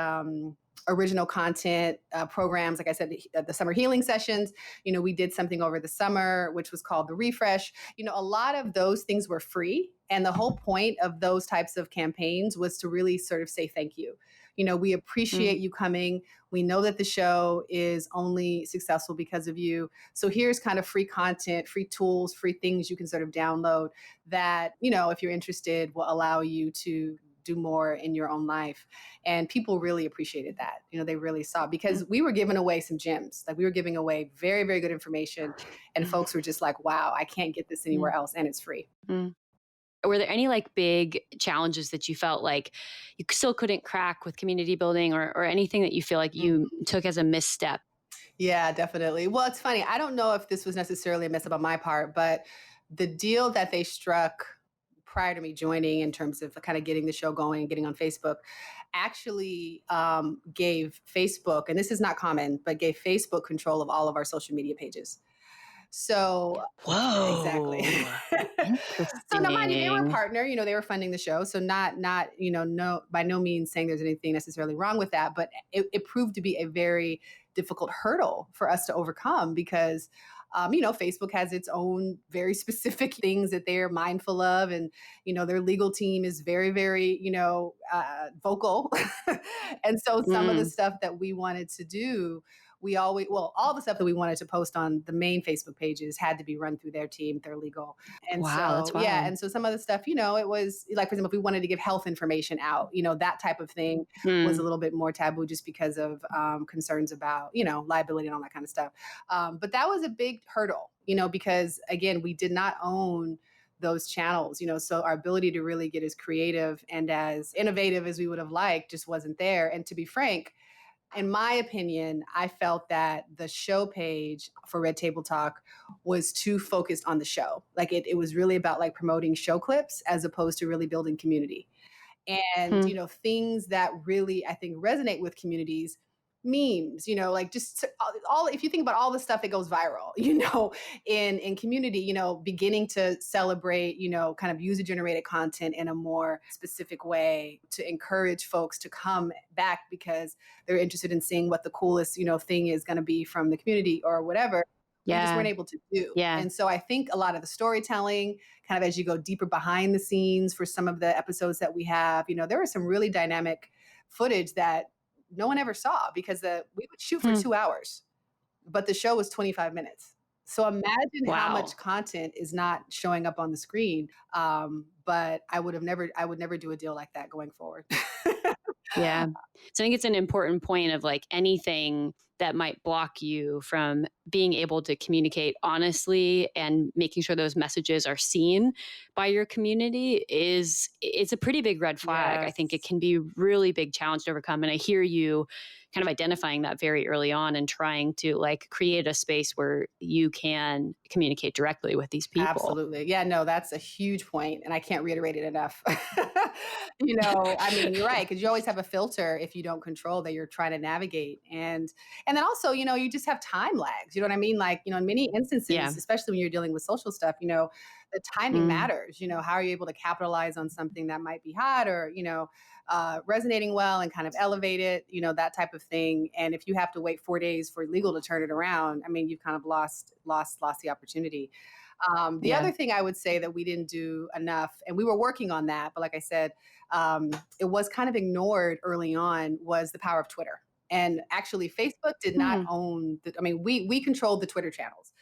original content programs, like I said, the summer healing sessions, we did something over the summer, which was called the Refresh. A lot of those things were free. And the whole point of those types of campaigns was to really sort of say thank you. We appreciate you coming. We know that the show is only successful because of you. So here's kind of free content, free tools, free things you can sort of download that, if you're interested, will allow you to do more in your own life. And people really appreciated that. They really saw, because we were giving away some gems. Like we were giving away very, very good information. And folks were just like, wow, I can't get this anywhere else. And it's free. Were there any like big challenges that you felt like you still couldn't crack with community building, or anything that you feel like you took as a misstep? Yeah, definitely. Well, it's funny. I don't know if this was necessarily a misstep on my part, but the deal that they struck prior to me joining in terms of kind of getting the show going and getting on Facebook actually gave Facebook, and this is not common, but gave Facebook control of all of our social media pages. So, whoa, exactly. So now, mind you, they were a partner. They were funding the show, so not no, by no means saying there's anything necessarily wrong with that, but it proved to be a very difficult hurdle for us to overcome because. Facebook has its own very specific things that they're mindful of. And, their legal team is very, very, vocal. And so some of the stuff that we wanted to do, all the stuff that we wanted to post on the main Facebook pages had to be run through their team, their legal. And that's wild. Yeah. And so some of the stuff, it was like, for example, if we wanted to give health information out, that type of thing was a little bit more taboo just because of concerns about, liability and all that kind of stuff. But that was a big hurdle, because again, we did not own those channels, so our ability to really get as creative and as innovative as we would have liked just wasn't there. And to be frank, in my opinion, I felt that the show page for Red Table Talk was too focused on the show. Like it was really about like promoting show clips as opposed to really building community. And, things that really, I think, resonate with communities, memes, like just all, if you think about all the stuff that goes viral, in community, beginning to celebrate, kind of user generated content in a more specific way to encourage folks to come back because they're interested in seeing what the coolest, thing is going to be from the community or whatever. We just weren't able to do. Yeah. And so I think a lot of the storytelling, kind of as you go deeper behind the scenes for some of the episodes that we have, there was some really dynamic footage that no one ever saw because we would shoot for 2 hours, but the show was 25 minutes. So imagine how much content is not showing up on the screen. But I would never do a deal like that going forward. Yeah. So I think it's an important point of like anything that might block you from being able to communicate honestly and making sure those messages are seen by your community it's a pretty big red flag. Yes. I think it can be a really big challenge to overcome. And I hear you kind of identifying that very early on and trying to like create a space where you can communicate directly with these people. Absolutely. Yeah, no, that's a huge point, and I can't reiterate it enough. I mean, you're right, because you always have a filter if you don't control that you're trying to navigate. And then also, you just have time lags. You know what I mean? Like, in many instances, especially when you're dealing with social stuff, the timing matters. How are you able to capitalize on something that might be hot or, resonating well and kind of elevate it, that type of thing. And if you have to wait 4 days for legal to turn it around, I mean, you've kind of lost the opportunity. The other thing I would say that we didn't do enough, and we were working on that, but like I said, it was kind of ignored early on, was the power of Twitter. And actually, Facebook did not own we controlled the Twitter channels.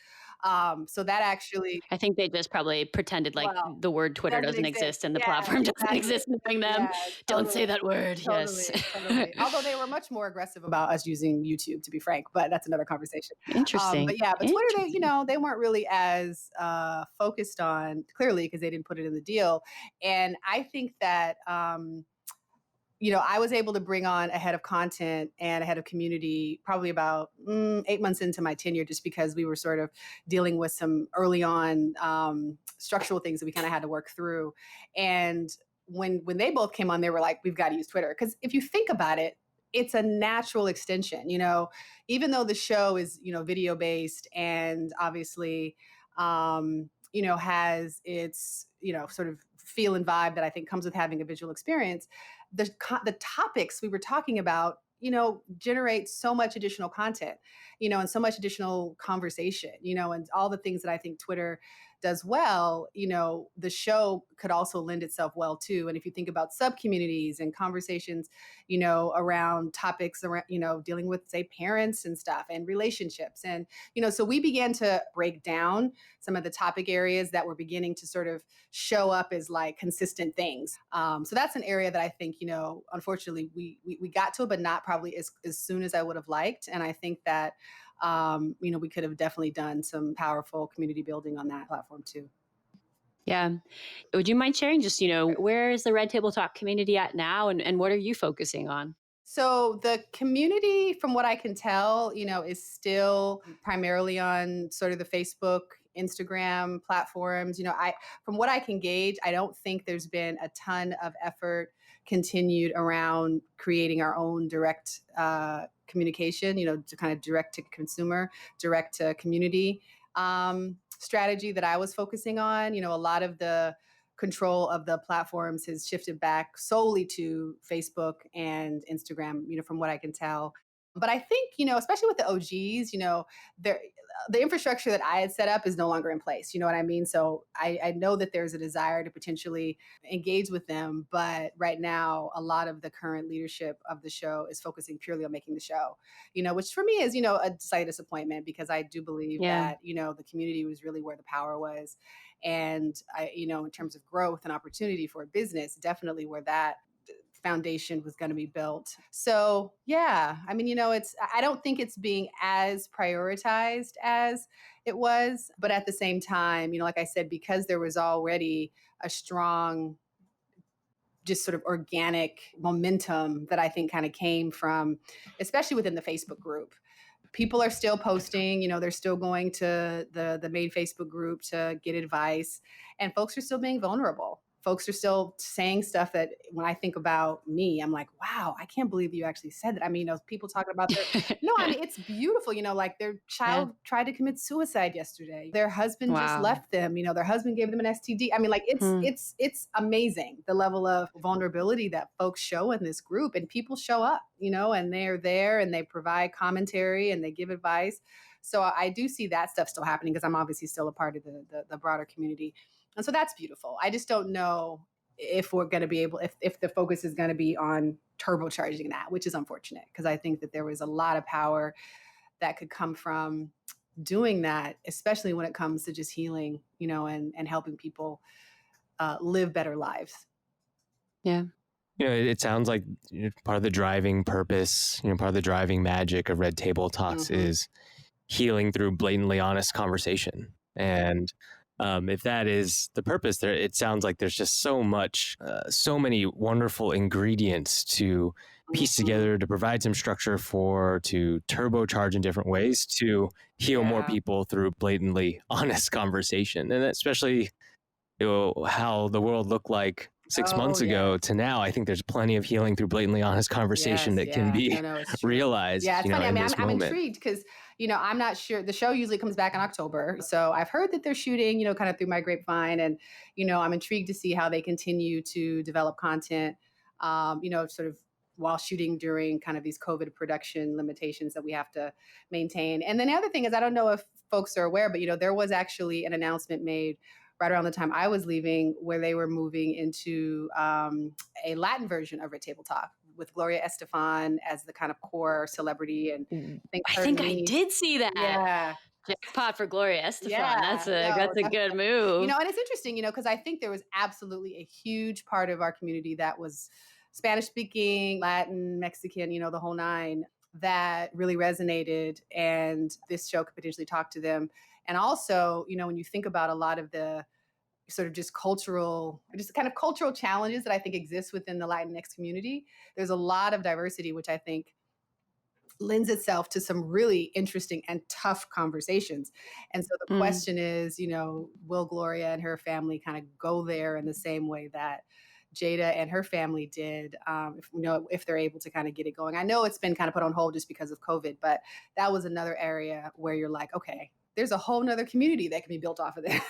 So that actually, I think they just probably pretended like the word Twitter doesn't exist and the platform doesn't exist knowing them. Don't say that word. Totally, yes. Totally. Although they were much more aggressive about us using YouTube, to be frank, but that's another conversation. Interesting. But Twitter, they weren't really as focused on, clearly, because they didn't put it in the deal. And I think that, I was able to bring on a head of content and a head of community probably about 8 months into my tenure, just because we were sort of dealing with some early on structural things that we kind of had to work through. And when they both came on, they were like, we've got to use Twitter. Because if you think about it, it's a natural extension, even though the show is, video based and obviously, has its, sort of feel and vibe that I think comes with having a visual experience, the topics we were talking about, generate so much additional content, and so much additional conversation, and all the things that I think Twitter does well, the show could also lend itself well too. And if you think about sub communities and conversations, around topics around, dealing with, say, parents and stuff and relationships. And, so we began to break down some of the topic areas that were beginning to sort of show up as like consistent things. So that's an area that I think, unfortunately we got to, but not probably as soon as I would have liked. And I think that, we could have definitely done some powerful community building on that platform too. Yeah. Would you mind sharing just, where is the Red Table Talk community at now, and what are you focusing on? So the community, from what I can tell, is still primarily on sort of the Facebook, Instagram platforms. From what I can gauge, I don't think there's been a ton of effort continued around creating our own direct communication, to kind of direct to consumer, direct to community strategy that I was focusing on. A lot of the control of the platforms has shifted back solely to Facebook and Instagram, from what I can tell. But I think, especially with the OGs, the infrastructure that I had set up is no longer in place. You know what I mean? So I know that there's a desire to potentially engage with them. But right now, a lot of the current leadership of the show is focusing purely on making the show, which for me is, a slight disappointment, because I do believe that, the community was really where the power was. And in terms of growth and opportunity for a business, definitely where that foundation was going to be built. So yeah, I mean, I don't think it's being as prioritized as it was, but at the same time, like I said, because there was already a strong, just sort of organic momentum that I think kind of came from, especially within the Facebook group. People are still posting, they're still going to the main Facebook group to get advice, and folks are still being vulnerable. Folks are still saying stuff that when I think about me, I'm like, wow, I can't believe you actually said that. I mean, people talking about it's beautiful. Like their child tried to commit suicide yesterday. Their husband just left them. Their husband gave them an STD. I mean, like it's amazing the level of vulnerability that folks show in this group, and people show up, and they're there and they provide commentary and they give advice. So I do see that stuff still happening, because I'm obviously still a part of the broader community. And so that's beautiful. I just don't know if we're going to be able, if the focus is going to be on turbocharging that, which is unfortunate, because I think that there was a lot of power that could come from doing that, especially when it comes to just healing, and helping people live better lives. Yeah. It sounds like part of the driving purpose, part of the driving magic of Red Table Talks is healing through blatantly honest conversation. And if that is the purpose there, it sounds like there's just so much, so many wonderful ingredients to piece together, to provide some structure to turbocharge in different ways, to heal more people through blatantly honest conversation. And especially how the world looked like 6 months ago to now, I think there's plenty of healing through blatantly honest conversation that can be realized. Yeah, it's funny. I mean, I'm intrigued because, I'm not sure. The show usually comes back in October. So I've heard that they're shooting, kind of through my grapevine. And, I'm intrigued to see how they continue to develop content, sort of while shooting during kind of these COVID production limitations that we have to maintain. And then the other thing is, I don't know if folks are aware, but, there was actually an announcement made right around the time I was leaving, where they were moving into a Latin version of Red Table Talk, with Gloria Estefan as the kind of core celebrity. And I think I did see that. Yeah. Jackpot for Gloria Estefan. Yeah, that's a good move. And it's interesting, because I think there was absolutely a huge part of our community that was Spanish speaking, Latin, Mexican, the whole nine, that really resonated. And this show could potentially talk to them. And also, when you think about a lot of the sort of just cultural challenges that I think exist within the Latinx community, there's a lot of diversity, which I think lends itself to some really interesting and tough conversations. And so the question is, will Gloria and her family kind of go there in the same way that Jada and her family did, if they're able to kind of get it going. I know it's been kind of put on hold just because of COVID, but that was another area where you're like, okay, there's a whole nother community that can be built off of that.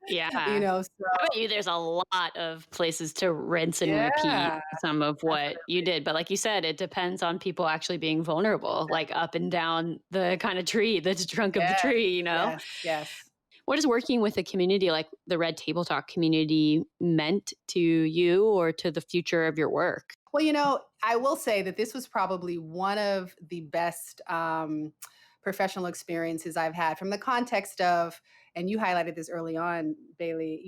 Yeah. So I bet you there's a lot of places to rinse and repeat yeah, some of what you definitely. did. But like you said, it depends on people actually being vulnerable, like up and down the kind of tree, the trunk of the Yes, tree, yes, yes. What has working with a community like the Red Table Talk community meant to you or to the future of your work? Well, I will say that this was probably one of the best professional experiences I've had from the context of, and you highlighted this early on, Bailey,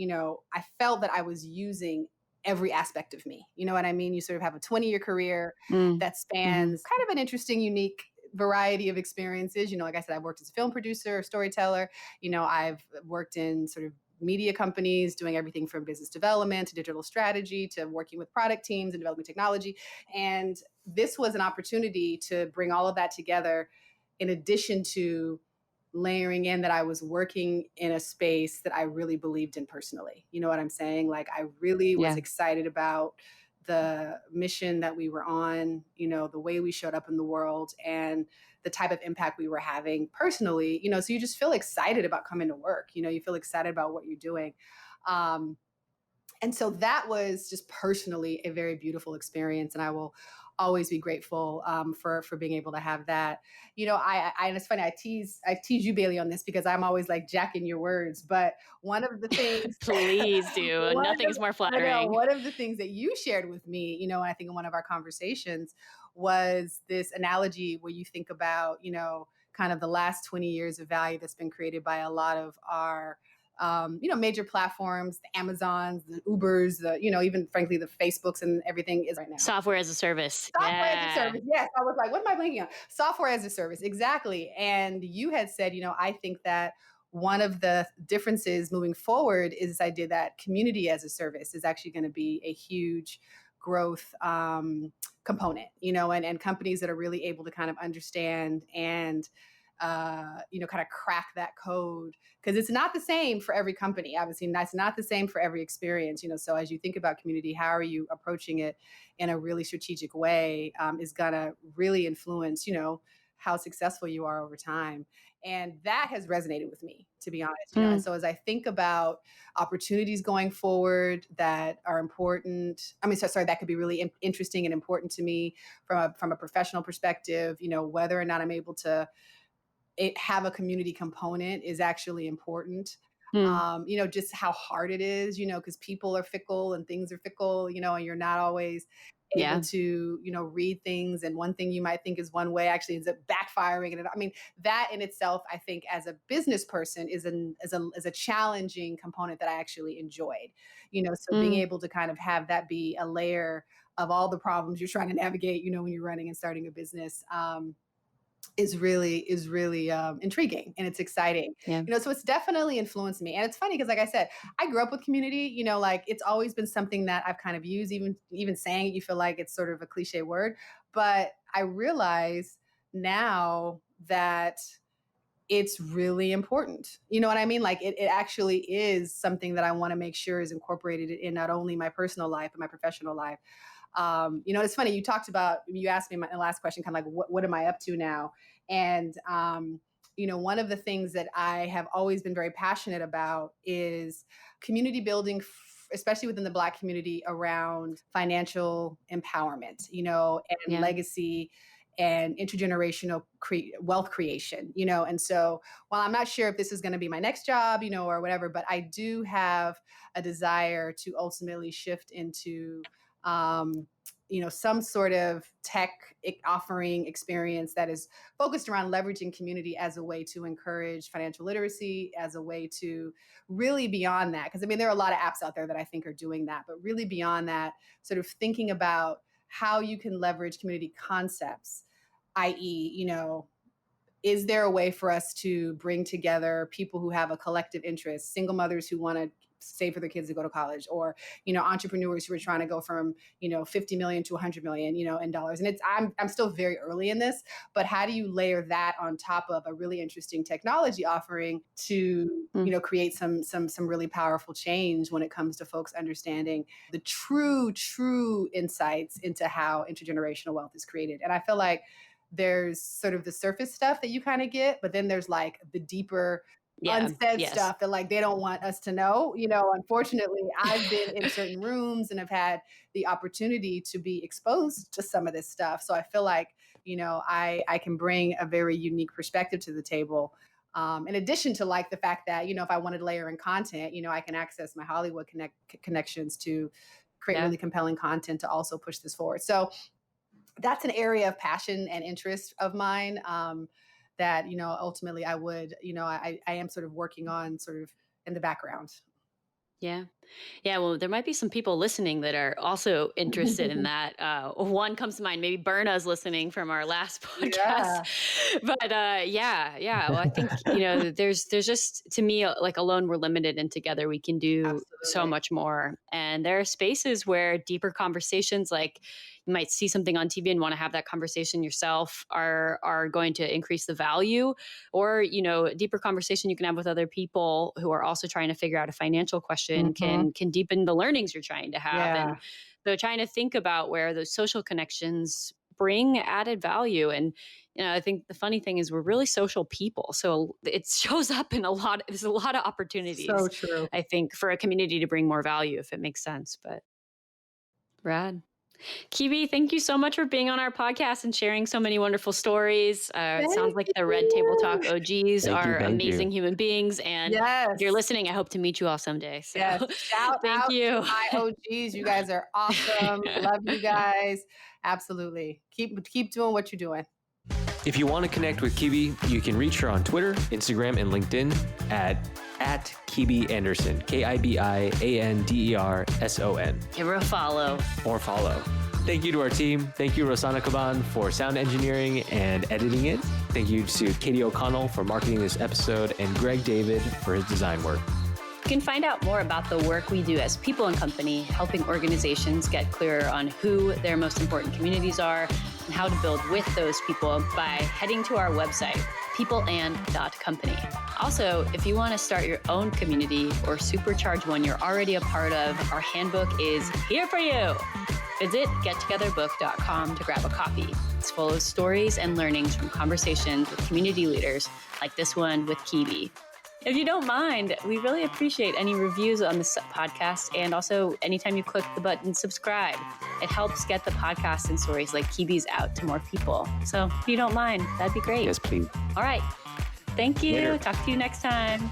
I felt that I was using every aspect of me. You know what I mean? You sort of have a 20-year career Mm. that Hmm. spans kind of an interesting, unique variety of experiences. Like I said, I've worked as a film producer, storyteller. I've worked in sort of media companies doing everything from business development to digital strategy to working with product teams and developing technology. And this was an opportunity to bring all of that together in addition to layering in that I was working in a space that I really believed in personally. You know what I'm saying? Like I really was Yeah. excited about the mission that we were on, the way we showed up in the world and the type of impact we were having personally, so you just feel excited about coming to work, you feel excited about what you're doing. Um, and so that was just personally a very beautiful experience, and I will always be grateful for being able to have that. And it's funny. I tease you, Bailey, on this because I'm always like jacking your words. But one of the things, Please do. one Nothing of, is more I know flattering. one of the things that you shared with me, I think in one of our conversations was this analogy where you think about, kind of the last 20 years of value that's been created by a lot of our major platforms, the Amazons, the Ubers, even frankly, the Facebooks and everything is right now. Software as a service. Software as a Yeah. service. Yes. I was like, what am I blinking on? Software as a service. Exactly. And you had said, I think that one of the differences moving forward is this idea that community as a service is actually going to be a huge growth component, and companies that are really able to kind of understand and kind of crack that code, because it's not the same for every company. Obviously, that's not the same for every experience. So as you think about community, how are you approaching it in a really strategic way is gonna really influence, how successful you are over time. And that has resonated with me, to be honest. And Mm. so as I think about opportunities going forward that are important, sorry, that could be really interesting and important to me from a professional perspective. Whether or not I'm able to have a community component is actually important. Mm. Just how hard it is, because people are fickle and things are fickle, and you're not always able Yeah. to, read things. And one thing you might think is one way actually ends up backfiring. And that in itself, I think as a business person is a challenging component that I actually enjoyed, so being Mm. able to kind of have that be a layer of all the problems you're trying to navigate, when you're running and starting a business. Is really intriguing, and it's exciting. Yeah. So it's definitely influenced me. And it's funny because, like I said, I grew up with community. Like it's always been something that I've kind of used. Even saying it, you feel like it's sort of a cliche word, but I realize now that it's really important. You know what I mean? Like it actually is something that I want to make sure is incorporated in not only my personal life but my professional life. It's funny. You asked me my last question, kind of like, what am I up to now? And, one of the things that I have always been very passionate about is community building, especially within the Black community, around financial empowerment, and Yeah. legacy and intergenerational wealth creation, and so while I'm not sure if this is going to be my next job, or whatever, but I do have a desire to ultimately shift into some sort of tech offering experience that is focused around leveraging community as a way to encourage financial literacy, as a way to really beyond that. Because there are a lot of apps out there that I think are doing that, but really beyond that, sort of thinking about how you can leverage community concepts, i.e., is there a way for us to bring together people who have a collective interest, single mothers who want to save for their kids to go to college, or entrepreneurs who are trying to go from 50 million to 100 million in dollars. And I'm still very early in this, but how do you layer that on top of a really interesting technology offering to Mm. create some really powerful change when it comes to folks understanding the true insights into how intergenerational wealth is created. And I feel like there's sort of the surface stuff that you kind of get, but then there's like the deeper unsaid Yes. stuff that like they don't want us to know. Unfortunately, I've been in certain rooms and have had the opportunity to be exposed to some of this stuff. So I feel like, I can bring a very unique perspective to the table. In addition to like the fact that, if I wanted to layer in content, I can access my Hollywood connections to create really compelling content to also push this forward. So that's an area of passion and interest of mine. That ultimately I would I am sort of working on sort of in the background. Yeah. Well, there might be some people listening that are also interested in that. One comes to mind, maybe Berna's listening from our last podcast. But Well, I think, there's just, to me, like alone we're limited and together we can do so much more. And there are spaces where deeper conversations, like you might see something on TV and want to have that conversation yourself, are going to increase the value. Or, a deeper conversation you can have with other people who are also trying to figure out a financial question can deepen the learnings you're trying to have. And so trying to think about where those social connections bring added value. And, I think the funny thing is we're really social people. So it shows up in there's a lot of opportunities. So true. I think for a community to bring more value, if it makes sense. But rad. Kibi, thank you so much for being on our podcast and sharing so many wonderful stories. It sounds like the Red Table Talk OGs are amazing human beings. And if you're listening, I hope to meet you all someday. So shout out to my OGs. You guys are awesome. Love you guys. Absolutely. Keep doing what you're doing. If you want to connect with Kibi, you can reach her on Twitter, Instagram, and LinkedIn at Kibi Anderson, KIBIANDERSON. Give her a follow. Or follow. Thank you to our team. Thank you, Rosanna Caban, for sound engineering and editing it. Thank you to Katie O'Connell for marketing this episode, and Greg David for his design work. You can find out more about the work we do as People and Company, helping organizations get clearer on who their most important communities are and how to build with those people by heading to our website, peopleand.company. Also, if you want to start your own community or supercharge one you're already a part of, our handbook is here for you. Visit gettogetherbook.com to grab a copy. It's full of stories and learnings from conversations with community leaders like this one with Kibi. If you don't mind, we really appreciate any reviews on this podcast, and also anytime you click the button subscribe. It helps get the podcast and stories like Kibi's out to more people. So if you don't mind, that'd be great. Yes, please. All right. Thank you. Later. Talk to you next time.